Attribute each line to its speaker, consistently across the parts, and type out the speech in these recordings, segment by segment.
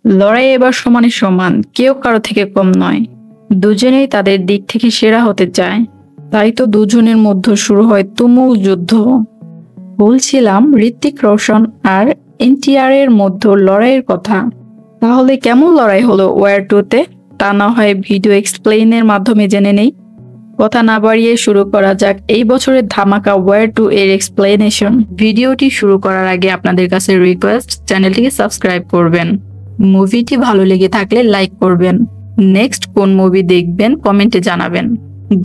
Speaker 1: লড়াই এবার সমানে সমান, কেউ কারো থেকে কম নয়। দুজনেই তাদের দিক থেকে সেরা হতে চায়। তাই তো দুজনের মধ্যে শুরু হয় তুমুল যুদ্ধ। বলছিলাম ঋত্বিক রোশন আর এনটিআর এর মধ্যে লড়াইয়ের কথা। তাহলে কেমন লড়াই হলো ওয়ার 2-তে? তা না হয় ভিডিও এক্সপ্লেইনের মাধ্যমে জেনে নেই। কথা না বাড়িয়ে শুরু করা যাক এই বছরের ধামাকা ওয়ার 2 এর এক্সপ্লেনেশন। ভিডিওটি শুরু করার আগে আপনাদের কাছে রিকোয়েস্ট, চ্যানেলটিকে সাবস্ক্রাইব করবেন। মুভিটি ভালো লেগে থাকলে লাইক করবেন। নেক্সট কোন মুভি দেখবেন কমেন্টে জানাবেন।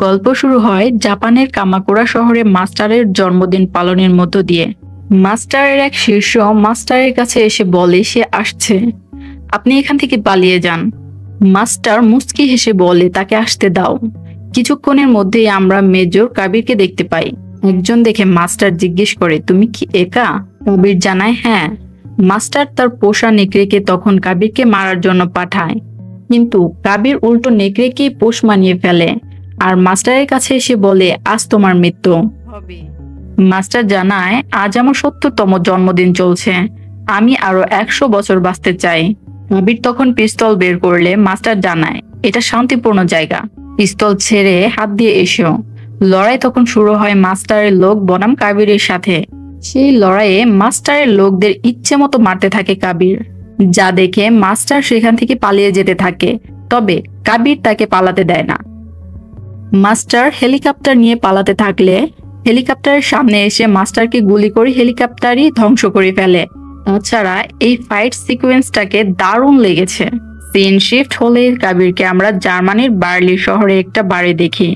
Speaker 1: গল্প শুরু হয় জাপানের কামাকুরা শহরে মাস্টারের জন্মদিন পালনের মধ্য দিয়ে। মাস্টারের এক শীর্ষ মাস্টারের কাছে এসে বলে সে আসছে, আপনি এখান থেকে পালিয়ে যান। মাস্টার মুচকি হেসে বলে তাকে আসতে দাও। কিছুক্ষণের মধ্যেই আমরা মেজর কাবিরকে দেখতে পাই। একজন দেখে মাস্টার জিজ্ঞেস করে, তুমি কি একা? কাবির জানায় হ্যাঁ। মাস্টার তার পোষা নেকড়েকে তখন কাবিরকে মারার জন্য পাঠায়, কিন্তু কাবির উল্টো নেকড়েকেই পোষ মানিয়ে ফেলে আর মাস্টারের কাছে এসে বলে আজ তোমার মৃত্যু হবে। মাস্টার জানায় আজ আমার ৭০তম জন্মদিন চলছে, আমি আরো ১০০ বছর বাঁচতে চাই। কাবির তখন পিস্তল বের করলে মাস্টার জানায় এটা শান্তিপূর্ণ জায়গা, পিস্তল ছেড়ে হাত দিয়ে এসো। লড়াই তখন শুরু হয় মাস্টারের লোক বনাম কাবিরের সাথে। সেই লড়াইয়ে মাস্টারের লোকদের ইচ্ছে মতো মারতে থাকে কাবির, যা দেখে মাস্টার সেখান থেকে পালিয়ে যেতে থাকে। তবে কাবির তাকে পালাতে দেয় না। মাস্টার হেলিকপ্টার নিয়ে পালাতে থাকলে হেলিকপ্টারের সামনে এসে মাস্টারকে গুলি করে হেলিকপ্টারই ধ্বংস করে ফেলে। তাছাড়া এই ফাইট সিকোয়েন্সটাকে দারুণ লেগেছে। সিন শিফট হলে কাবিরকে আমরা জার্মানির বার্লি শহরে একটা বারে দেখি।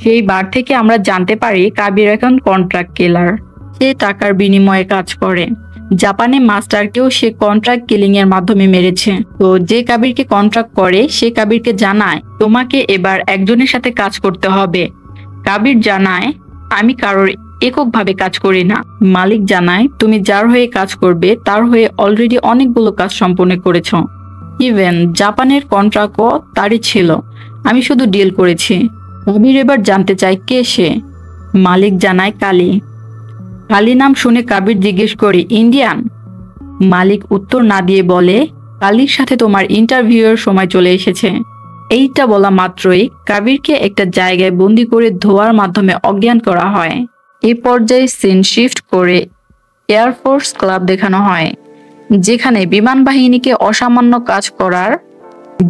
Speaker 1: সেই বার থেকে আমরা জানতে পারি কাবির এখন কন্ট্রাক্ট কিলার। সে টাকার বিনিময়ে কাজ করে। জাপানে মাস্টারকেও সে কন্ট্রাক্ট কিলিং এর মাধ্যমে মেরেছে। তো যে কাবিরকে কন্ট্রাক্ট করে সে কাবিরকে জানায় তোমাকে এবার একজনের সাথে কাজ করতে হবে। কাবির জানায় আমি কারোর এককভাবে কাজ করি না। মালিক জানায় তুমি যার হয়ে কাজ করবে তার হয়ে অলরেডি অনেকগুলো কাজ সম্পন্ন করেছ। ইভেন জাপানের কন্ট্রাক্টও তারই ছিল, আমি শুধু ডিল করেছি। কাবির এবার জানতে চায় কে সে। মালিক জানায় কালী। কালী নাম শুনে কাবির জিজ্ঞেস করে ইন্ডিয়ান? মালিক উত্তর না দিয়ে বলে কালীর সাথে তোমার ইন্টারভিউয়ের সময় চলে এসেছে। এইটা বলা মাত্রই কাবিরকে একটা জায়গায় বন্দি করে ধোয়ার মাধ্যমে অজ্ঞান করা হয়। এই পর্যায়ে সিন শিফট করে এয়ারফোর্স ক্লাব দেখানো হয়, যেখানে বিমান বাহিনীকে অসামান্য কাজ করার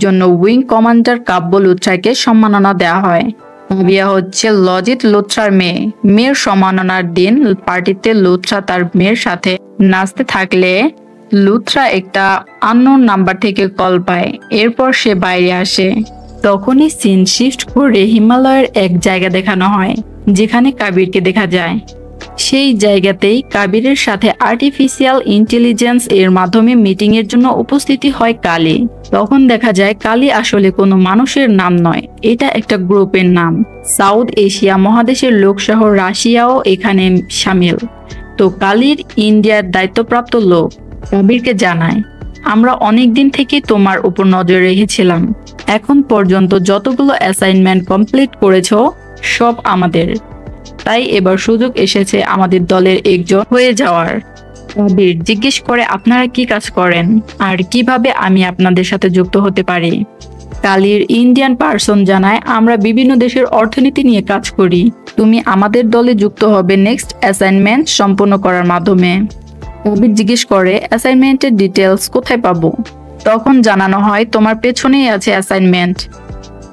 Speaker 1: জন্য উইং কমান্ডার কাব্য লুথরাকে সম্মাননা দেওয়া হয়। কাবিয়া হচ্ছে লজিত লুথরার মেয়ে। মেয়ের সম্মাননার দিন পার্টিতে লুথরা তার মেয়ের সাথে নাচতে থাকলে লুথরা একটা আননোন নাম্বার থেকে কল পায়। এরপর সে বাইরে আসে। তখনই সিন শিফট করে হিমালয়ের এক জায়গা দেখানো হয় যেখানে কাবিরকে দেখা যায়। সেই জায়গাতেই কাবিরের সাথে আর্টিফিশিয়াল ইন্টেলিজেন্স এর মাধ্যমে মিটিং এর জন্য উপস্থিতি হয় কালী। তখন দেখা যায় কালী আসলে কোনো মানুষের নাম নয়, এটা একটা গ্রুপের নাম। সাউথ এশিয়া মহাদেশের লোকসহ রাশিয়াও এখানে সামিল। তো কালীর ইন্ডিয়ার দায়িত্বপ্রাপ্ত লোক কাবিরকে জানায় আমরা অনেকদিন থেকে তোমার উপর নজর রেখেছিলাম। এখন পর্যন্ত যতগুলো অ্যাসাইনমেন্ট কমপ্লিট করেছো সব আমাদের, তাই এবার সুযোগ এসেছে আমাদের দলের একজন হয়ে যাওয়ার। কাবির জিজ্ঞেস করে আপনারা কি কাজ করেন আর কিভাবে আমি আপনাদের সাথে যুক্ত হতে পারি। কালীর ইন্ডিয়ান পার্সন জানায় আমরা বিভিন্ন দেশের অর্থনীতি নিয়ে কাজ করি, তুমি আমাদের দলে যুক্ত হবে নেক্সট অ্যাসাইনমেন্ট সম্পন্ন করার মাধ্যমে। কাবির জিজ্ঞেস করে অ্যাসাইনমেন্টের ডিটেলস কোথায় পাবো? তখন জানানো হয় তোমার পেছনেই আছে অ্যাসাইনমেন্ট।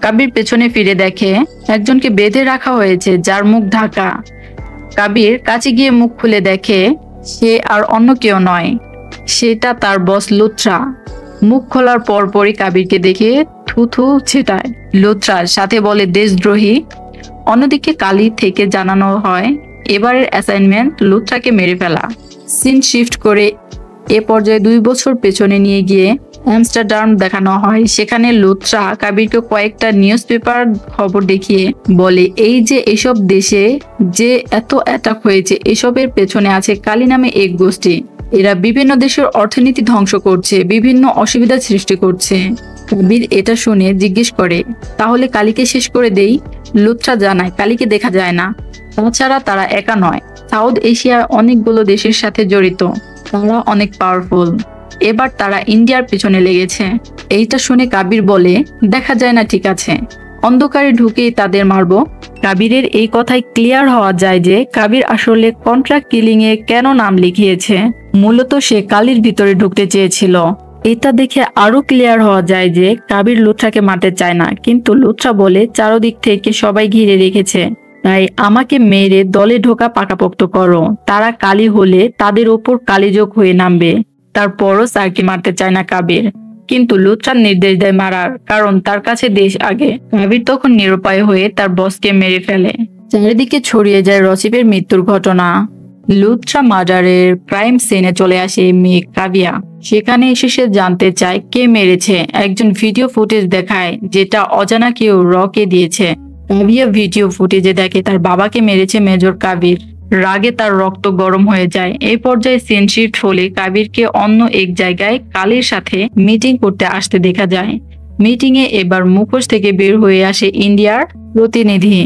Speaker 1: কাবির পেছনে ফিরে দেখে একজনকে বেঁধে রাখা হয়েছে যার মুখ ঢাকা। কাবির কাছে গিয়ে মুখ খুলে দেখে সে আর অন্য কেউ নয়, সেটা তার বস লুথরা। মুখ খোলার পরপরই কাবিরকে দেখে থুথু ছেটায়। লুথরার সাথে বলে দেশদ্রোহী। অন্যদিকে কালী থেকে জানানো হয় এবারের অ্যাসাইনমেন্ট লুথরাকে মেরে ফেলা। সিন শিফট করে এ পর্যায়ে 2 বছর পেছনে নিয়ে গিয়ে আমস্টারডাম দেখানো হয়। সেখানে লুথরা কাবিরকে কয়েকটা নিউজ পেপার খবর দেখিয়ে বলে এই যে এসব দেশে যে এত অ্যাটাক হয়েছে এসবের পেছনে আছে কালী নামে এক গোষ্ঠী। এরা বিভিন্ন দেশের অর্থনীতি ধ্বংস করছে, বিভিন্ন অসুবিধা সৃষ্টি করছে। কাবির এটা শুনে জিজ্ঞেস করে তাহলে কালীকে শেষ করে দেই? লুথরা জানায় কালীকে দেখা যায় না, তাছাড়া তারা একা নয়, সাউথ এশিয়ার অনেকগুলো দেশের সাথে জড়িত, তারা অনেক পাওয়ারফুল। এবার তারা ইন্ডিয়ার পেছনে লেগেছে। এইটা শুনে কাবির বলে, দেখা যায় না, ঠিক আছে, অন্ধকারে ঢুকেই তাদের মারবো। কাবিরের এই কথায় ক্লিয়ার হওয়া যায় যে কাবির আসলে কন্ট্রাক্ট কিলিং এ কেন নাম লিখিয়েছে। মূলত সে কালির ভিতরে ঢুকতে চেয়েছিল। এটা দেখে আরো ক্লিয়ার হওয়া যায় যে কাবির লুথরাকে মারতে চায় না, কিন্তু লুথরা বলে চারদিক থেকে সবাই ঘিরে রেখেছে, তাই আমাকে মেরে দলে ঢোকা পাকাপোক্ত করো। তারা কালি হলে তাদের ওপর কালিযোগ হয়ে নামবে। তারপরও স্যারকে মারতে চায় না কাবির, কিন্তু লুথরার নির্দেশ দেয় মারার, কারণ তার কাছে দেশ আগে। কাবির তখন নিরুপায় হয়ে তার বসকে মেরে ফেলে। চারিদিকে ছড়িয়ে যায় রসিফের মৃত্যুর ঘটনা। লুথরা মার্ডারের ক্রাইম সিনে চলে আসে মেয়ে কাবিয়া। সেখানে এসে সে জানতে চায় কে মেরেছে। একজন ভিডিও ফুটেজ দেখায় যেটা অজানা কেউ রকে দিয়েছে। কাবিয়া ভিডিও ফুটেজে দেখে তার বাবাকে মেরেছে মেজর কাবির। রাগে তার রক্ত গরম হয়ে যায়। এই পর্যায়ে সিন শিফট হলে কাবিরকে অন্য এক জায়গায় কালির সাথে মিটিং করতে আসতে দেখা যায়। মিটিং এ এবার মুখোশ থেকে বের হয়ে আসে ইন্ডিয়ার প্রতিনিধি।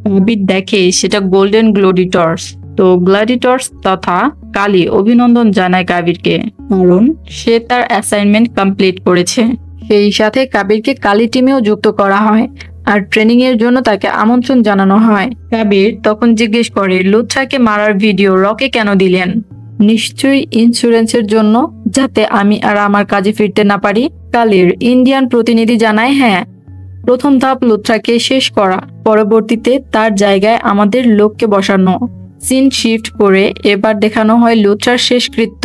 Speaker 1: কাবির দেখে সেটা গোল্ডেন গ্লোডিটর্স। তো গ্ল্যাডিটর্স তথা কালি অভিনন্দন জানায় কাবিরকে, কারণ সে তার অ্যাসাইনমেন্ট কমপ্লিট করেছে। সেই সাথে কাবিরকে কালি টিমেও যুক্ত করা হয় আর ট্রেনিং এর জন্য তাকে আমন্ত্রণ জানানো হয়। কাবির তখন জিজ্ঞেস করে, লুথরাকে মারার ভিডিও রকে কেন দিলেন? নিশ্চয়ই ইন্স্যুরেন্সের জন্য, যাতে আমি আর আমার কাজে ফিরতে না পারি। কালির ইন্ডিয়ান প্রতিনিধি জানায়, হ্যাঁ, প্রথম ধাপ লুথরাকে শেষ করা, পরবর্তীতে তার জায়গায় আমাদের লোককে বসানো। সিন শিফট করে এবার দেখানো হয় লুথরার শেষকৃত্য।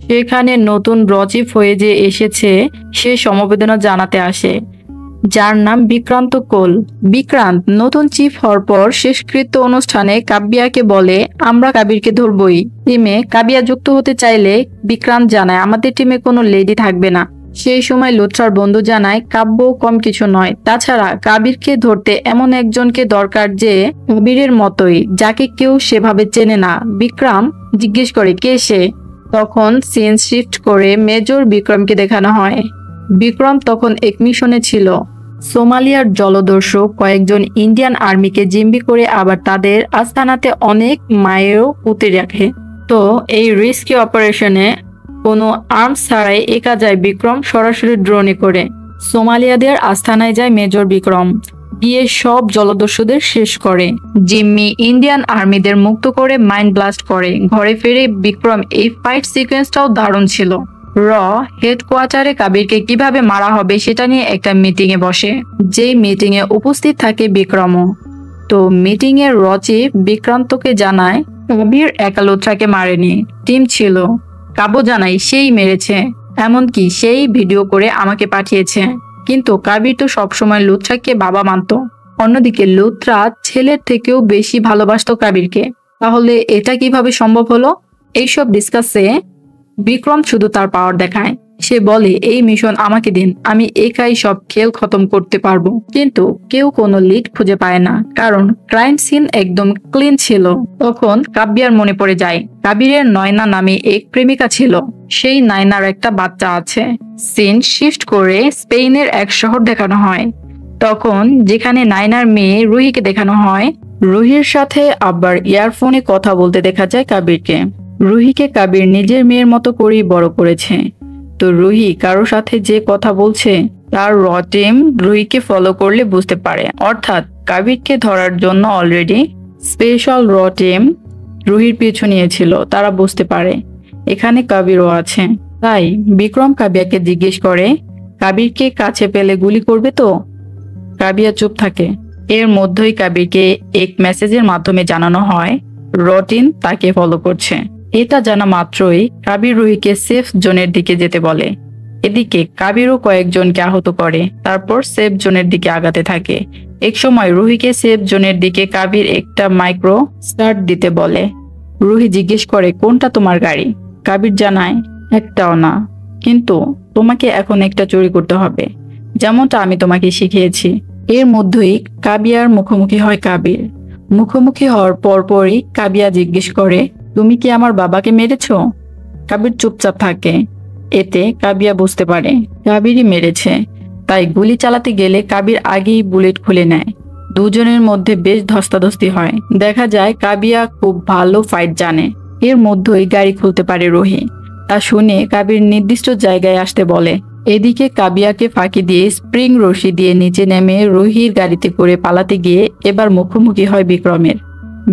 Speaker 1: সেখানে নতুন রচিফ হয়ে যে এসেছে সে সমবেদনা জানাতে আসে, যার নাম বিক্রান্ত কোল। বিক্রান্ত নতুন চিফ হওয়ার পর শেষকৃত্য অনুষ্ঠানে কাবিয়াকে বলে, আমরা কাবিরকে ধরবই। টিমে কাবিয়া যুক্ত হতে চাইলে বিক্রান্ত জানায়, আমাদের টিমে কোনো লেডি থাকবে না। সেই সময় লুথরার বন্ধু জানায়, কাব্য কম কিছু নয়, তাছাড়া কাবিরকে ধরতে এমন একজনকে দরকার যে কাবিরের মতোই, যাকে কেউ সেভাবে চেনে না। বিক্রম জিজ্ঞেস করে, কে সে? তখন সিন শিফট করে মেজর বিক্রমকে দেখানো হয়। বিক্রম তখন এক মিশনে ছিল। সোমালিয়ার জলদস্যু কয়েকজন ইন্ডিয়ান আর্মিকে জিম্মি করে আবার তাদের আস্তানাতে অনেক মায়েরও পুঁতে রাখে। তো এই রিস্কি অপারেশনে কোনো আর্মস ছাড়াই একা যায় বিক্রম, সরাসরি ড্রোনে করে। সোমালিয়াদের আস্তানায় যায় মেজর বিক্রম, গিয়ে সব জলদস্যুদের শেষ করে। জিম্মি ইন্ডিয়ান আর্মিদের মুক্ত করে মাইন্ড ব্লাস্ট করে। ঘরে ফিরে বিক্রম এই ফাইট সিকোয়েন্সটাও দারুণ ছিল। র হেডকোয়ার্টারে কাবিরকে কিভাবে মারা হবে সেটা নিয়ে একটা মিটিং এ বসে, যেই মিটিং এ উপস্থিত থাকে বিক্রমও। তো মিটিং এর রচিফ বিক্রান্তকে জানায় কাবির একা লুথরাকে মারেনি, টিম ছিল। কাব্য জানাই সেই মেরেছে, এমনকি সেই ভিডিও করে আমাকে পাঠিয়েছে। কিন্তু কাবির তো সবসময় লুথরাকে বাবা মানত। অন্যদিকে লুথরা ছেলের থেকেও বেশি ভালোবাসতো কাবিরকে। তাহলে এটা কিভাবে সম্ভব হলো? এইসব ডিসকাসে বিক্রম শুধু তার পাওয়ার দেখায়। সে বলে, এই মিশন আমাকে দিন, আমি একাই সব খেল খতম করতে পারবো। কিন্তু কেউ কোনো লিড খুঁজে পায় না, কারণ ক্রাইম সিন একদম ক্লিন ছিল। তখন কাব্যার মনে পড়ে যায় কাবিরের নয়না নামে এক প্রেমিকা ছিল, সেই নায়নার একটা বাচ্চা আছে। সিন শিফট করে স্পেনের এক শহর দেখানো হয়। তখন যেখানে নায়নার মেয়ে রুহিকে দেখানো হয়, রুহির সাথে আবার ইয়ারফোনে কথা বলতে দেখা যায় কাবিরকে। রুহিকে কাবির নিজের মেয়ের মতো করেই বড় করেছে। তো রুহি কারোর সাথে যে কথা বলছে তার র টিম রুহিকে ফলো করলে বুঝতে পারে, অর্থাৎ কাবিরকে ধরার জন্য অলরেডি স্পেশাল র টিম রুহির পিছু নিয়েছিল। তারা বুঝতে পারে এখানে কাবিরও আছে। তাই বিক্রম কাবিয়াকে জিজ্ঞেস করে, কাবিরকে কাছে পেলে গুলি করবে তো? কাবিয়া চুপ থাকে। এর মধ্যেই কাবিরকে এক মেসেজের মাধ্যমে জানানো হয় রটিন তাকে ফলো করছে। এটা জানা মাত্রই কাবির রুহিকে সেফ জোনের দিকে যেতে বলে। এদিকে কাবিরও কয়েকজনকে আহত করে, তারপর সেফ জোনের দিকে আগাতে থাকে। এক সময় রুহিকে সেফ জোনের দিকে কাবির একটা মাইক্রো স্টার্ট দিতে বলে। রুহি জিজ্ঞেস করে, কোনটা তোমার গাড়ি? কাবির জানায়, একটাও না, কিন্তু তোমাকে এখন একটা চুরি করতে হবে, যেমনটা আমি তোমাকে শিখিয়েছি। এর মধ্যেই কাবিয়ার মুখোমুখি হয় কাবির। মুখোমুখি হওয়ার পরপরই কাবিয়া জিজ্ঞেস করে, তুমি কি আমার বাবাকে মেরেছো? কাবির চুপচাপ থাকে। এতে কাবিয়া বুঝতে পারে কাবিরই মেরেছে। তাই গুলি চালাতে গেলে কাবির আগেই বুলেট খুলে নেয়। দুজনের মধ্যে বেশ ধস্তাধস্তি হয়। দেখা যায় কাবিয়া খুব ভালো ফাইট জানে। এর মধ্যেই গাড়ি খুলতে পারে রুহি। তা শুনে কাবির নির্দিষ্ট জায়গায় আসতে বলে। এদিকে কাবিয়াকে ফাঁকি দিয়ে স্প্রিং রশি দিয়ে নিচে নেমে রুহির গাড়িতে করে পালাতে গিয়ে এবার মুখোমুখি হয় বিক্রমের।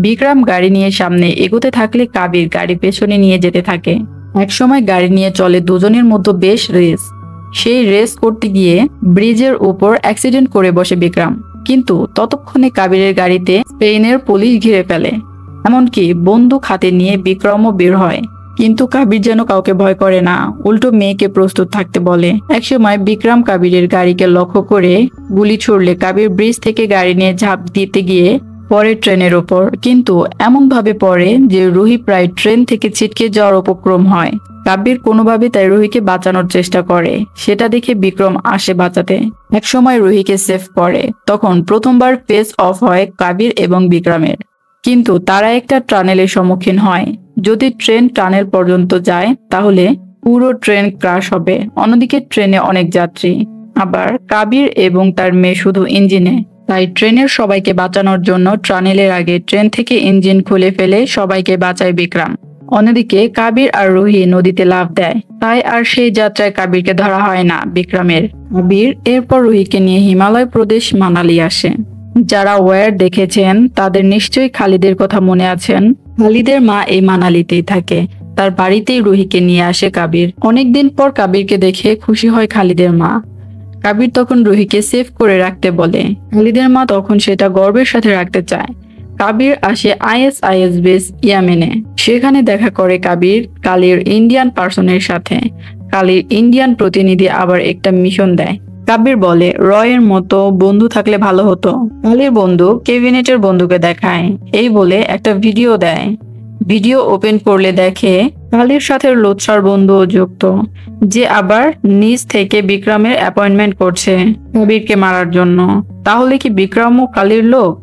Speaker 1: বিক্রম গাড়ি নিয়ে সামনে এগোতে থাকলে কাবির গাড়ি পেছনে নিয়ে যেতে থাকে। একসময় গাড়ি নিয়ে চলে দুজনের মধ্যে বেশ রেস। সেই রেস করতে গিয়ে ব্রিজের উপর অ্যাক্সিডেন্ট করে বসে বিক্রম, কিন্তু ততক্ষণে কাবিরের গাড়িতে স্পেনের পুলিশ ঘিরে ফেলে। এমনকি বন্দুক হাতে নিয়ে বিক্রমও বের হয়, কিন্তু কাবির যেন কাউকে ভয় করে না, উল্টো মেয়েকে প্রস্তুত থাকতে বলে। একসময় বিক্রম কাবিরের গাড়িকে লক্ষ্য করে গুলি ছুড়লে কাবির ব্রিজ থেকে গাড়ি নিয়ে ঝাঁপ দিতে গিয়ে পরে ট্রেনের ওপর, কিন্তু এমন ভাবে পড়ে যে রুহি প্রায় ট্রেন থেকে ছিটকে যাওয়ার উপক্রম হয়। কাবির কোনোভাবে তাই রুহিকে বাঁচানোর চেষ্টা করে, সেটা দেখে বিক্রম আসে বাঁচাতে। একসময় রুহিকে সেভ করে, তখন প্রথমবার ফেস অফ হয় কাবির এবং বিক্রমের। কিন্তু তারা একটা টানেলের সম্মুখীন হয়। যদি ট্রেন টানেল পর্যন্ত যায় তাহলে পুরো ট্রেন ক্রাশ হবে। অন্যদিকে ট্রেনে অনেক যাত্রী, আবার কাবির এবং তার মেয়ে শুধু ইঞ্জিনে। তাই ট্রেনের সবাইকে বাঁচানোর জন্য টানেলের আগে ট্রেন থেকে ইঞ্জিন খুলে ফেলে সবাইকে বাঁচায় বিক্রম। অন্যদিকে কাবির আর রুহি নদীতে লাফ দেয়, তাই আর সেই যাত্রায় কাবিরকে ধরা হয় না বিক্রমের। কাবির এরপর রুহিকে নিয়ে হিমালয় প্রদেশ মানালি আসে। যারা ওয়ার দেখেছেন তাদের নিশ্চয়ই খালিদের কথা মনে আছেন। খালিদের মা এই মানালিতেই থাকে, তার বাড়িতেই রুহিকে নিয়ে আসে কাবির। অনেকদিন পর কাবিরকে দেখে খুশি হয় খালিদের মা। কাবির তখন রুহিকে সেভ করে রাখতে বলে, খালিদের মা তখন সেটা গর্বের সাথে রাখতে চায়। কাবির আসে ISIS বেস ইয়ামেনে। সেখানে দেখা করে কাবির কালির ইন্ডিয়ান পার্সনের সাথে। কালির ইন্ডিয়ান প্রতিনিধি আবার একটা মিশন দেয়। কাবির বলে রয়ের মতো বন্ধু থাকলে ভালো হতো। কালির বন্ধু কেবিনেটের বন্ধুকে দেখায়, এই বলে একটা ভিডিও দেয়। ভিডিও ওপেন করলে দেখে কালির সাথে লোৎসার বন্ধুও যুক্ত, যে আবার নিজ থেকে বিক্রমের অ্যাপয়েন্টমেন্ট করছে কাবিরকে মারার জন্য। তাহলে কি বিক্রমও কালির লোক?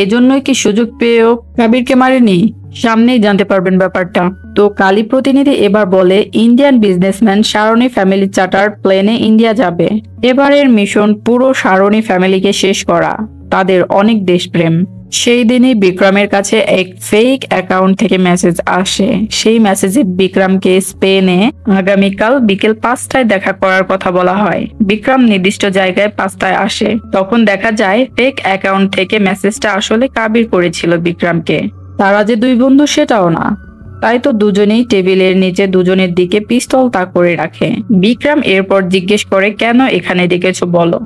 Speaker 1: এজন্যই কি সুযোগ পেয়েও কাবিরকে মারেনি? সামনেই জানতে পারবেন ব্যাপারটা। তো কালি প্রতিনিধি এবার বলে ইন্ডিয়ান বিজনেসম্যান সারণী ফ্যামিলি চার্টার প্লেনে ইন্ডিয়া যাবে। এবারের মিশন পুরো সারণী ফ্যামিলিকে শেষ করা, তাদের অনেক দেশপ্রেম। সেই দিনই বিক্রমের কাছে এক ফেক অ্যাকাউন্ট থেকে মেসেজ আসে। সেই মেসেজে বিক্রমকে স্পেনে আগামীকাল বিকেল 5টায় দেখা করার কথা বলা হয়। বিক্রম নির্দিষ্ট জায়গায় 5টায় আসে। তখন দেখা যায় ফেক অ্যাকাউন্ট থেকে মেসেজটা আসলে কাবির করেছিল বিক্রমকে। তারা যে দুই বন্ধু সেটাও না। তাই তো দুজনেই টেবিলের নিচে দুজনের দিকে পিস্তল তাক করে রাখে। বিক্রম এরপর জিজ্ঞেস করে, কেন এখানে ডেকেছো বলো।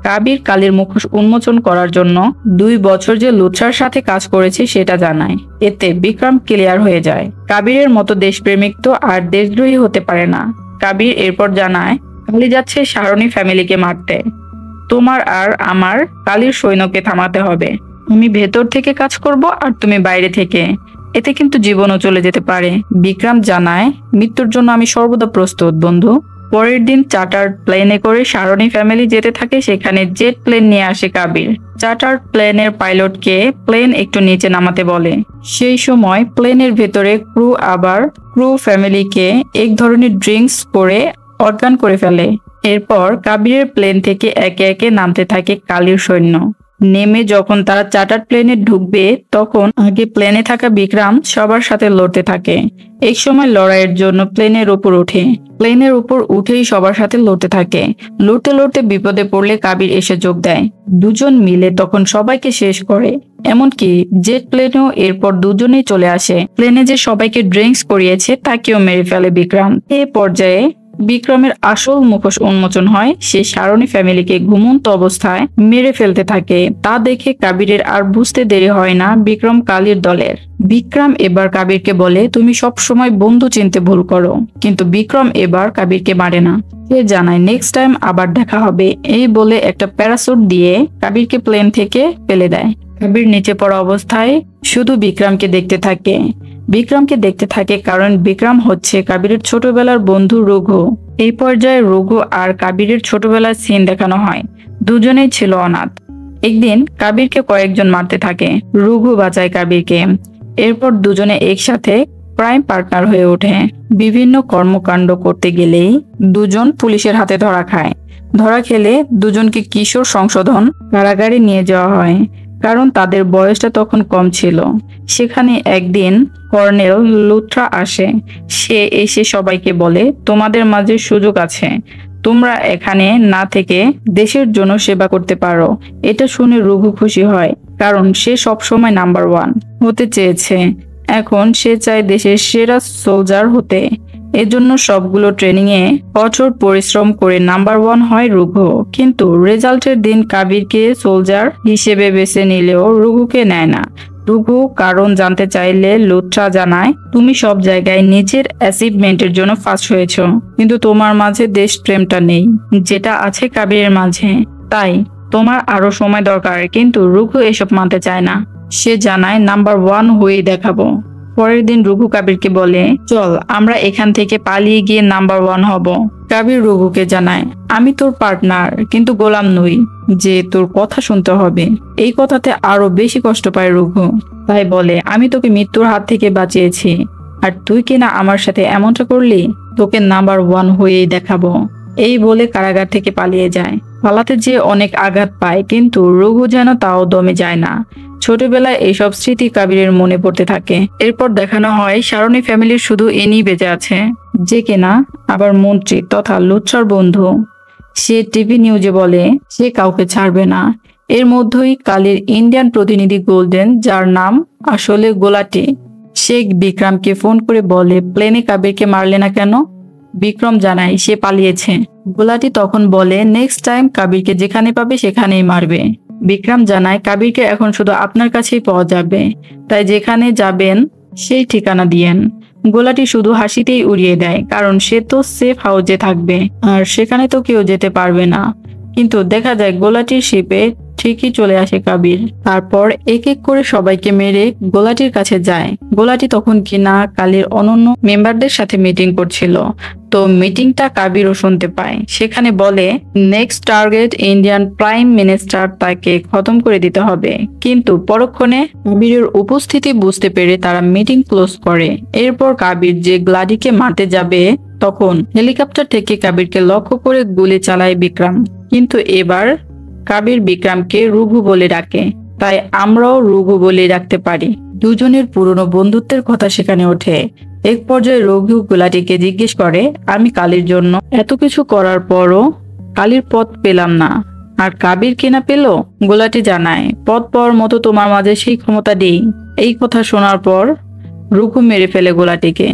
Speaker 1: কাবির কালির মুখোশ উন্মোচন করার জন্য 2 বছর যে লুৎসার সাথে কাজ করেছে সেটা জানায়। এতে বিক্রম ক্লিয়ার হয়ে যায়, কাবিরের মতো দেশপ্রেমিক তো আর দেশদ্রোহী হতে পারে না। কাবির এরপর জানায়, কালি যাচ্ছে সারণী ফ্যামিলিকে মারতে। তোমার আর আমার কালির সৈন্যকে থামাতে হবে। আমি ভেতর থেকে কাজ করব আর তুমি বাইরে থেকে। এতে কিন্তু জীবনও চলে যেতে পারে। বিক্রম জানায়, মৃত্যুর জন্য আমি সর্বদা প্রস্তুত বন্ধু। পরের দিন চার্টার্ড প্লেনে করে সারণী ফ্যামিলি যেতে থাকে। সেখানে জেট প্লেন নিয়ে আসে কাবির। চার্টার্ড প্লেনের পাইলটকে প্লেন একটু নিচে নামাতে বলে। সেই সময় প্লেনের ভেতরে ক্রু ফ্যামিলিকে এক ধরনের ড্রিঙ্কস করে অজ্ঞান করে ফেলে। এরপর কাবিরের প্লেন থেকে একে একে নামতে থাকে কালির সৈন্য। নেমে যখন তারা চার্টার্ড প্লেনে ঢুকবে তখন আগে প্লেনে থাকা বিক্রম সবার সাথে লড়তে থাকে। এক সময় লড়াইয়ের জন্য প্লেনের উপর ওঠে। প্লেনের উপর উঠেই সবার সাথে লড়তে থাকে। লড়তে লড়তে বিপদে পড়লে কাবির এসে যোগ দেয়। দুজন মিলে তখন সবাইকে শেষ করে। এমনকি জেট প্লেনেও এরপর দুজনেই চলে আসে। প্লেনে যে সবাইকে ড্রিঙ্কস করিয়েছে তাকেও মেরে ফেলে বিক্রম। এ পর্যায়ে বিক্রমের আসল মুখোশ উন্মোচন হয়। সে সারণী ফ্যামিলিকে ঘুমন্ত অবস্থায় মেরে ফেলতে থাকে। তা দেখে কাবিরের আর বুঝতে দেরি হয় না বিক্রম কালির দলের। বিক্রম এবার কাবিরকে বলে, তুমি সব সময় বন্ধু চিনতে ভুল করো। কিন্তু বিক্রম এবার কাবিরকে মারে না। সে জানায় নেক্সট টাইম আবার দেখা হবে। এই বলে একটা প্যারাসুট দিয়ে কাবিরকে প্লেন থেকে ফেলে দেয়। কাবির নিচে পড়া অবস্থায় শুধু বিক্রমকে দেখতে থাকে কারণ বিক্রম হচ্ছে কাবিরের ছোটবেলার বন্ধু রঘু। এই পর্যায়ে রঘু আর কাবিরের ছোটবেলার সিন দেখানো হয়। দুজনেই ছিল অনাথ। একদিন কাবিরকে কয়েকজন মারতে থাকে। রঘু বাঁচায় কাবিরকে। এরপর দুজনে একসাথে ক্রাইম পার্টনার হয়ে ওঠে। বিভিন্ন কর্মকাণ্ড করতে গেলেই দুজন পুলিশের হাতে ধরা খায়। ধরা খেলে দুজনকে কিশোর সংশোধন কারাগারে নিয়ে যাওয়া হয়। কারণ তাদের বয়সটা তখন কম ছিল। সেখানে একদিন কর্নেল লুথ্রা আসে। সে এসে সবাইকে বলে, তোমাদের মাঝে সুযোগ আছে, তোমরা এখানে না থেকে দেশের জন্য সেবা করতে পারো। এটা শুনে রঘু খুশি হয়, কারণ সে সবসময় নাম্বার 1 হতে চেয়েছে। এখন সে চায় দেশের সেরা সোলজার হতে। এজন্য সবগুলো ট্রেনিং এ কঠোর পরিশ্রম করে নাম্বার 1 হয় রঘু। কিন্তু রেজাল্টের দিন কাবিরকে সোলজার হিসেবে বেছে নিলেও রঘুকে নেয় না। রঘু কারণ জানতে চাইলে লুথ্রা জানায়, তুমি সব জায়গায় নিজের অ্যাচিভমেন্টের জন্য ফার্স্ট হয়েছো, কিন্তু তোমার মাঝে দেশপ্রেমটা নেই, যেটা আছে কাবিরের মাঝে। তাই তোমার আরো সময় দরকার। কিন্তু রঘু এসব মানতে চায় না। সে জানায় নাম্বার 1 হয়ে দেখাবো। পরের দিন রঘু কাবিরকে বলে, চল আমরা এখান থেকে পালিয়ে গিয়ে নাম্বার 1 হব। কাবির রঘুকে জানায়, আমি তোর পার্টনার, কিন্তু গোলাম নই যে তোর কথা শুনতে হবে। এই কথাতে আরো বেশি কষ্ট পায় রঘু। তাই বলে, আমি তোকে মৃত্যুর হাত থেকে বাঁচিয়েছি, আর তুই কিনা আমার সাথে এমনটা করলি, তোকে নাম্বার 1 হয়েই দেখাবো। এই বলে কারাগার থেকে পালিয়ে যায়। পালাতে যেয়ে অনেক আঘাত পায়, কিন্তু রঘু যেন তাও দমে যায় না। ছোটবেলায় এইসব স্মৃতি কাবিরের মনে পড়তে থাকে। এরপর দেখানো হয় সারণী ফ্যামিলির শুধু এনি বেঁচে আছে, যে কিনা আবার মন্ত্রী তথা লুচ্ছার বন্ধু। সে টিভি নিউজে বলে সে কাউকে ছাড়বে না। এর মধ্যেই কালীর ইন্ডিয়ান প্রতিনিধি গোল্ডেন, যার নাম আসলে গোলাটি, সে বিক্রমকে ফোন করে বলে, প্লেনে কাবিরকে মারলে না কেন? বিক্রম জানায় সে পালিয়েছে। গোলাটি তখন বলে, নেক্সট টাইম কাবিরকে যেখানে পাবে সেখানেই মারবে। বিক্রম জানায়, কাবিরকে এখন শুধু আপনার কাছেই পাওয়া যাবে, তাই যেখানে যাবেন সেই ঠিকানা দিয়েন। গোলাটি শুধু হাসিতেই উড়িয়ে দেয়, কারণ সে তো সেফ হাউসে থাকবে, আর সেখানে তো কেউ যেতে পারবে না। কিন্তু দেখা যায় গোলাটির শিপে ঠিকই চলে আসে কাবির। তারপর এক এক করে সবাইকে মেরে গোলাটির কাছে যায়। গোলাটি তখন কিনা কালীর অনন্য মেম্বারদের সাথে মিটিং করছিল। তো মিটিংটা কাবিরও শুনতে পায়। সেখানে বলে, next target Indian prime minister, তাকে খতম করে দিতে হবে। কিন্তু পরক্ষণে কাবিরের উপস্থিতি বুঝতে পেরে তারা মিটিং ক্লোজ করে। এরপর কাবির যে গ্লাডিকে মারতে যাবে, তখন হেলিকপ্টার থেকে কাবিরকে লক্ষ্য করে গুলি চালায় বিক্রম। কিন্তু এবার কাবির বিক্রমকে রঘু বলে ডাকে, তাই আমরাও রঘু বলে ডাকতে পারি। দুজনের পুরনো বন্ধুত্বের কথা সেখানে ওঠে। এক পর্যায়ে রঘু গোলাটিকে জিজ্ঞেস করে, আমি কালীর জন্য এত কিছু করার পরও কালীর পথ পেলাম না, আর কাবির কিনা পেল? গোলাটি জানায়, পথ পাওয়ার মতো তোমার মাঝে সেই ক্ষমতা নেই। এই কথা শোনার পর রঘু মেরে ফেলে গোলাটিকে।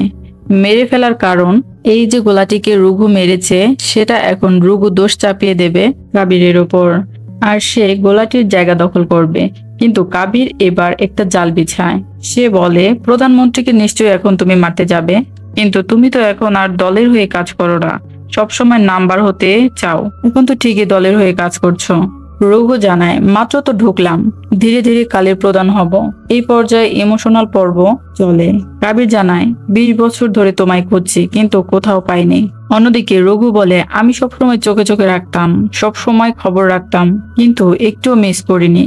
Speaker 1: মেরে ফেলার কারণ এই যে গোলাটিকে রঘু মেরেছে, সেটা এখন রঘু দোষ চাপিয়ে দেবে কাবিরের ওপর, আর সে গোলাটির জায়গা দখল করবে। কিন্তু কাবির এবার একটা জাল বিছায়। সে বলে, প্রধানমন্ত্রীকে নিশ্চয়ই এখন তুমি মারতে যাবে, কিন্তু তুমি তো এখন আর দলের হয়ে কাজ করো না, সবসময় নাম্বার হতে চাও। এখন তো ঠিকই দলের হয়ে কাজ করছো। রঘু জানায়, মাত্র তো ঢুকলাম, ধীরে ধীরে কালের প্রধান হব। এই পর্যায়ে ইমোশনাল পর্ব চলে। কাবির জানায়, 20 বছর ধরে তোমায় খুঁজছি, কিন্তু কোথাও পাইনি। অন্যদিকে রঘু বলে, আমি সবসময় চোখে চোখে রাখতাম, সবসময় খবর রাখতাম, কিন্তু একটুও মিস করিনি,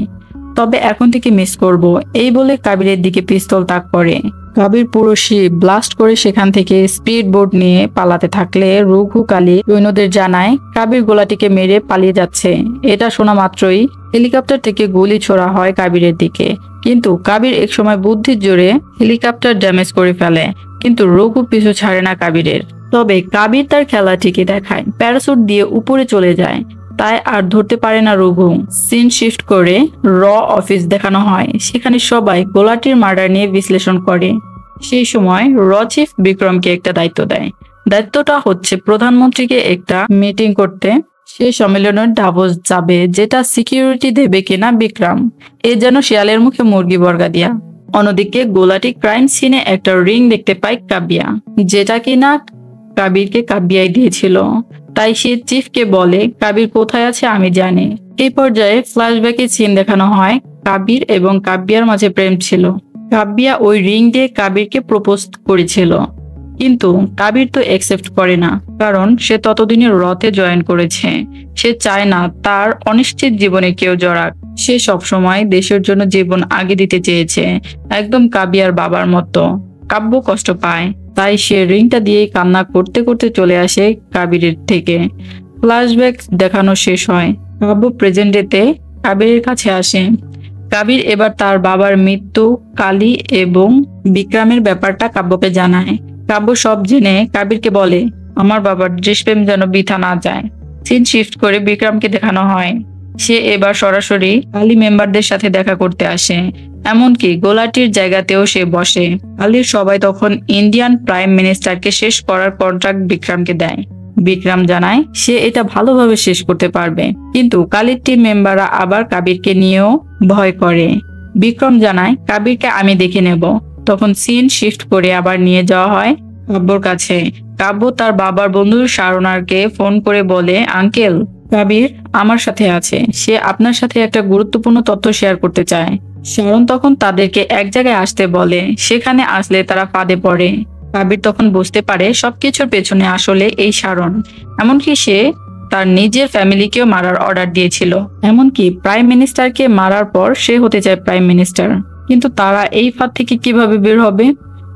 Speaker 1: তবে এখন থেকে মিস করব। এই বলে কাবিরের দিকে পিস্তল তাক করে। কাবির পুরো শিপ ব্লাস্ট করে সেখান থেকে স্পিড বোট নিয়ে পালাতে থাকলে রঘু কালী সৈন্যদের জানায় কাবির গোলাটিকে মেরে পালিয়ে যাচ্ছে। এটা শোনা মাত্রই হেলিকপ্টার থেকে গুলি ছোড়া হয় কাবিরের দিকে, কিন্তু কাবির এক সময় বুদ্ধির জোরে হেলিকপ্টার ড্যামেজ করে ফেলে। কিন্তু রঘু পিছু ছাড়ে না কাবিরের। তবে কাবির তার খেলা ঠিকই দেখায়, প্যারাসুট দিয়ে উপরে চলে যায়, তাই আর ধরতে পারে না রঘু। সিন শিফট করে র অফিস দেখানো হয়। সেখানে সবাই গোলাটির মার্ডার নিয়ে বিশ্লেষণ করে। সেই সময় র চিফ বিক্রমকে একটা দায়িত্ব দেয়। দায়িত্বটা হচ্ছে প্রধানমন্ত্রীকে একটা মিটিং করতে। সেই সম্মেলনে ডাভোস যাবে, যেটা সিকিউরিটি দেবে কিনা বিক্রম। এ যেন শিয়ালের মুখে মুরগি বর্গা দিয়া। অন্যদিকে গোলাটি ক্রাইম সিনে একটা রিং দেখতে পায় কাবিয়া, যেটা কিনা কাবিরকে কাবিয়াই দিয়েছিল। তাই সে চিফকে বলে, কাবির কোথায় আছে আমি জানি। এই পর্যায়ে ফ্ল্যাশব্যাকে সিন দেখানো হয় কাবির এবং কাব্যার মাঝে প্রেম ছিল। কাব্যা ওই রিং দিয়ে কাবিরকে প্রপোজ করেছিল, কিন্তু কাবির তো অ্যাকসেপ্ট করে না, কারণ সে ততদিনে রথে জয়েন করেছে। সে চায় না তার অনিশ্চিত জীবনে কেউ জড়াক। সে সবসময় দেশের জন্য জীবন আগে দিতে চেয়েছে, একদম কাবিয়ার বাবার মতো। কাব্য কষ্ট পায়, তাই সে রিংটা দিয়েই কান্না করতে করতে চলে আসে কাবিরের থেকে। ফ্ল্যাশব্যাক দেখানো শেষ হয়। কাব্য প্রেজেন্ট ডেতে কাবিরের কাছে আসে। কাবির এবার তার বাবার মৃত্যু, কালী এবং বিক্রমের ব্যাপারটা কাব্যকে জানায়। কাব্য সব জেনে কাবিরকে বলে, আমার বাবার দেশপ্রেম যেন বৃথা না যায়। সিন শিফট করে বিক্রমকে দেখানো হয় সে এবার সরাসরি কালী মেম্বারদের সাথে দেখা করতে আসে। এমনকি গোলাটির জায়গাতেও সে বসে। কালীর সবাই তখন ইন্ডিয়ান প্রাইম মিনিস্টারকে শেষ করার কন্ট্রাক্ট বিক্রমকে দেয়। বিক্রম জানায় সে এটা ভালোভাবে শেষ করতে পারবে, কিন্তু কালীর টিম মেম্বাররা আবার কাবিরকে নিয়েও ভয় করে। বিক্রম জানায় কাবিরকে আমি দেখে নেব। তখন সিন শিফট করে আবার নিয়ে যাওয়া হয় কাব্যর কাছে। কাব্য তার বাবার বন্ধু শারনারকে ফোন করে বলে, আঙ্কেল, কাবির আমার সাথে আছে, সে আপনার সাথে একটা গুরুত্বপূর্ণ তথ্য শেয়ার করতে চায়। শারন তখন তাদেরকে এক জায়গায় আসতে বলে, সেখানে আসলে তারা ফাঁদে পড়ে। কাবির তখন বুঝতে পারে সবকিছুর পেছনে আসলে এই শারন। এমনকি সে তার নিজের ফ্যামিলিকেও মারার অর্ডার দিয়েছিল। এমনকি প্রাইম মিনিস্টারকে মারার পর সে হতে চায় প্রাইম মিনিস্টার। কিন্তু তারা এই ফাঁদ থেকে কিভাবে বের হবে?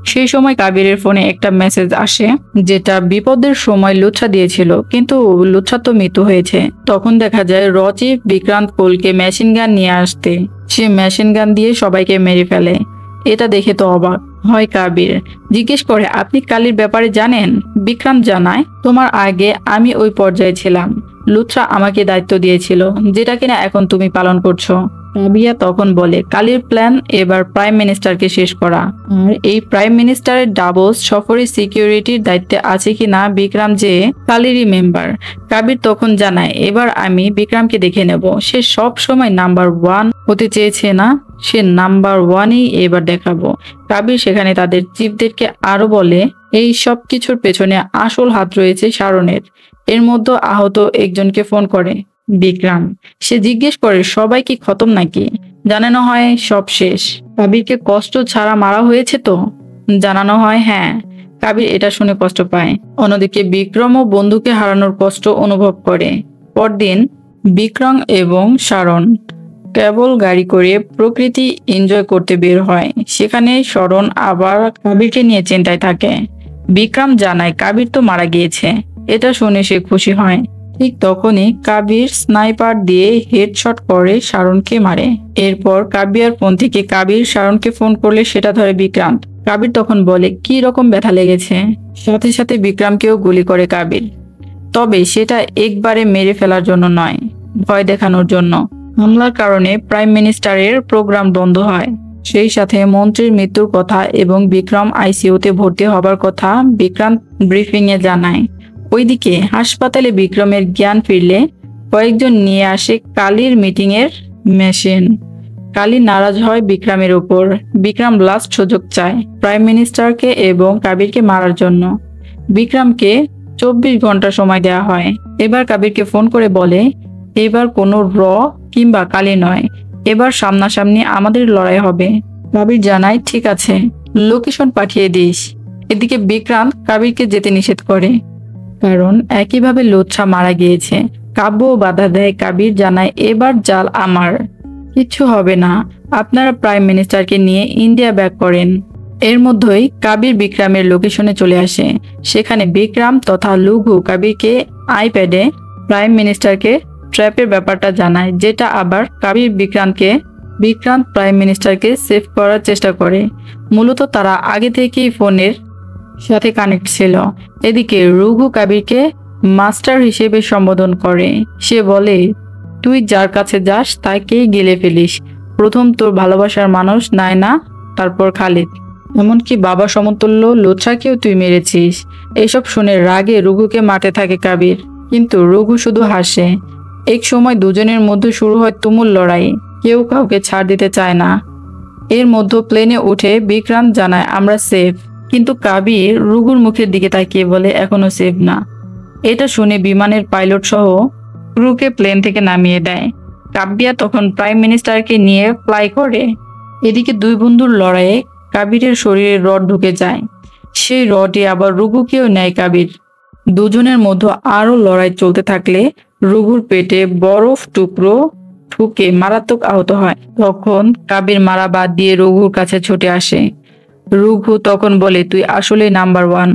Speaker 1: সেই সময় কাবিরের ফোনে একটা মেসেজ আসে, যেটা বিপদের সময় লুচ্ছা দিয়েছিল, কিন্তু লুচ্ছা তো মৃত্যু হয়েছে। তখন দেখা যায় রচিব বিক্রান্ত কোলকে মেশিন গান নিয়ে আসতে। সে মেশিন গান দিয়ে সবাইকে মেরে ফেলে। এটা দেখে তো অবাক হয় কাবির। জিজ্ঞেস করে, আপনি কালীর ব্যাপারে জানেন? বিক্রান্ত জানায়, তোমার আগে আমি ওই পর্যায়ে ছিলাম। লুথরা আমাকে দায়িত্ব দিয়েছিল, যেটা কিনা এখন তুমি পালন করছো। রাবিয়া তখন বলে, কালীর প্ল্যান এবার প্রাইম মিনিস্টারকে শেষ করা। আর এই প্রাইম মিনিস্টারের ডাবস সফরের সিকিউরিটির দায়িত্বে আছে কিনা বিক্রম যে কালীরই মেম্বার। কাবির তখন জানায়, এবার আমি বিক্রমকে দেখে নেব। সে সব সময় নাম্বার 1 হতে চেয়েছে না, সে নাম্বার 1ই এবার দেখাবো। কাবির সেখানে তাদের চিফদেরকে আরো বলে, এই সব কিছুর পেছনে আসল হাত রয়েছে শারনের। এর মধ্যে আহত একজনকে ফোন করে বিক্রম। সে জিজ্ঞেস করে, সবাই কি খতম নাকি? জানানো হয় সব শেষ। কাবিরকে কষ্ট ছাড়া মারা হয়েছে তো? জানানো হয় হ্যাঁ। কাবির এটা শুনে কষ্ট পায়। অন্যদিকে বিক্রমও বন্ধুকে হারানোর কষ্ট অনুভব করে। পরদিন বিক্রম এবং শারন কেবল গাড়ি করে প্রকৃতি এনজয় করতে বের হয়। সেখানে শরণ আবার কাবিরকে নিয়ে চিন্তায় থাকে। বিক্রম জানায় কাবির তো মারা গিয়েছে। এটা শুনে সে খুশি হয়। ঠিক তখনই কাবির স্নাইপার দিয়ে হেডশট করে শারনকে মারে। এরপর কাবিয়ার ফোন থেকে কাবির শারনকে ফোন করলে সেটা ধরে বিক্রান্ত। কাবির তখন বলে, কি রকম ব্যথা লেগেছে। সাথে সাথে বিক্রমকেও গুলি করে কাবির। তবে সেটা একবারে মেরে ফেলার জন্য নয়, ভয় দেখানোর জন্য। হামলার কারণে প্রাইম মিনিস্টারের প্রোগ্রাম বন্ধ হয়। সেই সাথে মন্ত্রীর মৃত্যুর কথা এবং বিক্রম আইসিইউতে ভর্তি হবার কথা বিক্রান্ত ব্রিফিং এ জানায়। ওইদিকে হাসপাতালে বিক্রমের জ্ঞান ফিরলে কয়েকজন নিয়ে আসে কালীর মিটিং এর মেশিন। কালী নারাজ হয় বিক্রমের উপর। বিক্রম লাস্ট সুযোগ চায় প্রাইম মিনিস্টারকে এবং কাবিরকে মারার জন্য। বিক্রমকে 24 ঘন্টা সময় দেওয়া হয়। এবার কাবিরকে ফোন করে বলে, এবার কোনো র কিংবা কালী নয়, এবার সামনাসামনি আমাদের লড়াই হবে। কাবির জানায়, ঠিক আছে, লোকেশন পাঠিয়ে দিস। এদিকে বিক্রান্ত কাবিরকে যেতে নিষেধ করে, কারণ একইভাবে লুচ্ছা মারা গিয়েছে। কাব্য বাধা দেয়। কাবির জানায়, এবার জাল আমার, কিচ্ছু হবে না, আপনারা প্রাইম মিনিস্টারকে নিয়ে ইন্ডিয়া ব্যাক করেন। এর মধ্যেই কাবির বিক্রমের লোকেশনে চলে আসে। সেখানে বিক্রম তথা লুঘু কাবিরকে আইপ্যাডে প্রাইম মিনিস্টারকে ট্র্যাপের ব্যাপারটা জানায়, যেটা আবার কাবির বিক্রান্ত প্রাইম মিনিস্টারকে সেভ করার চেষ্টা করে। মূলত তারা আগে থেকেই ফোনের সাথে কানেক্ট ছিল। এদিকে রঘু কাবিরকে মাস্টার হিসেবে সম্বোধন করে। সে বলে, তুই যার কাছে যাস তাকেই গিলে ফেলিস। প্রথম তোর ভালোবাসার মানুষ নায়না, তারপর খালিদ, এমনকি বাবা সমতুল্য লুচ্ছাকেও তুই মেরেছিস। এসব শুনে রাগে রঘুকে মারতে থাকে কাবির, কিন্তু রঘু শুধু হাসে। এক সময় দুজনের মধ্যে শুরু হয় তুমুল লড়াই। কেউ কাউকে ছাড় দিতে চায় না। এর মধ্যে প্লেনে উঠে বিক্রান্ত জানায়, আমরা সেফ। কিন্তু কাবির রঘুর মুখের দিকে তাকিয়ে বলে, এখনো সেফ না। এটা শুনে বিমানের পাইলট সহ ক্রুকে প্লেন থেকে নামিয়ে দেয়। কাব্যা তখন প্রাইম মিনিস্টারকে নিয়ে ফ্লাই করে। এদিকে দুই বন্ধুর লড়াইয়ে কাবিরের শরীরে রড ঢুকে যায়। সেই রডে আবার রঘুকেও নেয় কাবির। দুজনের মধ্যে আরো লড়াই চলতে থাকলে রঘুর পেটে বরফ টুকরো ঠুকে মারাত্মক আহত হয়। তখন কাবির মারা বাদ দিয়ে রঘুর কাছে ছুটে আসে। রঘু তখন বলে, তুই আসলে নাম্বার 1।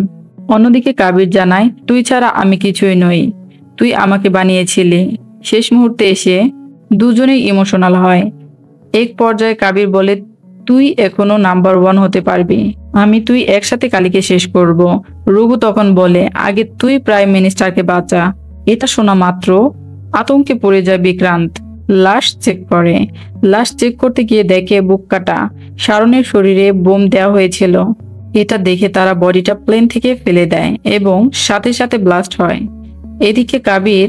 Speaker 1: অন্যদিকে কাবির জানায়, তুই ছাড়া আমি কিছুই নই, তুই আমাকে বানিয়েছিলি। শেষ মুহূর্তে এসে দুজনেই ইমোশনাল হয়। এক পর্যায়ে কাবির বলে, তুই এখনো নাম্বার 1 হতে পারবি, আমি তুই একসাথে কালীকে শেষ করব। রঘু তখন বলে, আগে তুই প্রাইম মিনিস্টারকে বাঁচা। এটা শোনা মাত্র আতঙ্কে পড়ে যায় বিক্রান্ত। লাশ চেক করে। লাশ চেক করতে গিয়ে দেখে বুক কাটা। শারনের শরীরে বোম দেওয়া হয়েছিল। এটা দেখে তারা বডিটা প্লেন থেকে ফেলে দেয় এবং সাথে সাথে ব্লাস্ট হয়। এদিকে কাবির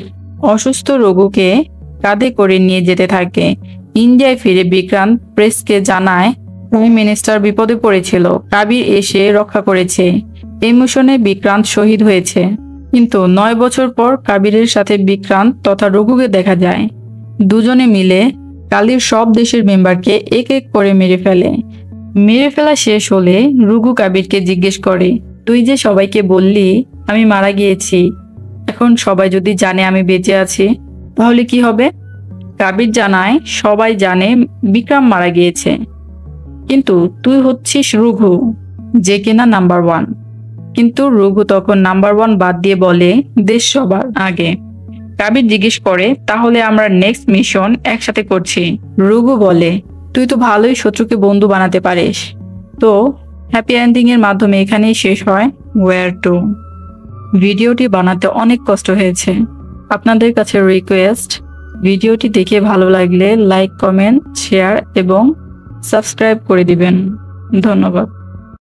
Speaker 1: অসুস্থ রঘুকে কাঁধে করে নিয়ে যেতে থাকে। ইন্ডিয়ায় ফিরে বিক্রান্ত প্রেসকে জানায় প্রাইম মিনিস্টার বিপদে পড়েছিল, কাবির এসে রক্ষা করেছে। এই মিশনে বিক্রান্ত শহীদ হয়েছে। কিন্তু 9 বছর পর কাবিরের সাথে বিক্রান্ত তথা রঘুকে দেখা যায়। দুজনে মিলে কালীর সব দেশের মেম্বারকে এক এক করে মেরে ফেলে। মেরে ফেলা শেষ হলে রঘু কাবিরকে জিজ্ঞেস করে, তুই যে সবাইকে বললি আমি মারা গিয়েছি, এখন সবাই যদি জানে আমি বেঁচে আছি তাহলে কি হবে? কাবির জানায়, সবাই জানে বিক্রম মারা গিয়েছে, কিন্তু তুই হচ্ছিস রঘু, যে কিনা নাম্বার 1। কিন্তু রঘু তখন নাম্বার 1 বাদ দিয়ে বলে, দেশ সবার আগে। কাবির জিজ্ঞেস করে, তাহলে আমরা নেক্সট মিশন একসাথে করছি। রঘু বলে, তুই তো ভালোই শত্রুকে বন্ধু বানাতে পারিস। তো হ্যাপি এন্ডিং এর মাধ্যমে এখানেই শেষ হয় ওয়্যার 2। ভিডিওটি বানাতে অনেক কষ্ট হয়েছে। আপনাদের কাছে রিকোয়েস্ট, ভিডিওটি দেখে ভালো লাগলে লাইক, কমেন্ট, শেয়ার এবং সাবস্ক্রাইব করে দিবেন। ধন্যবাদ।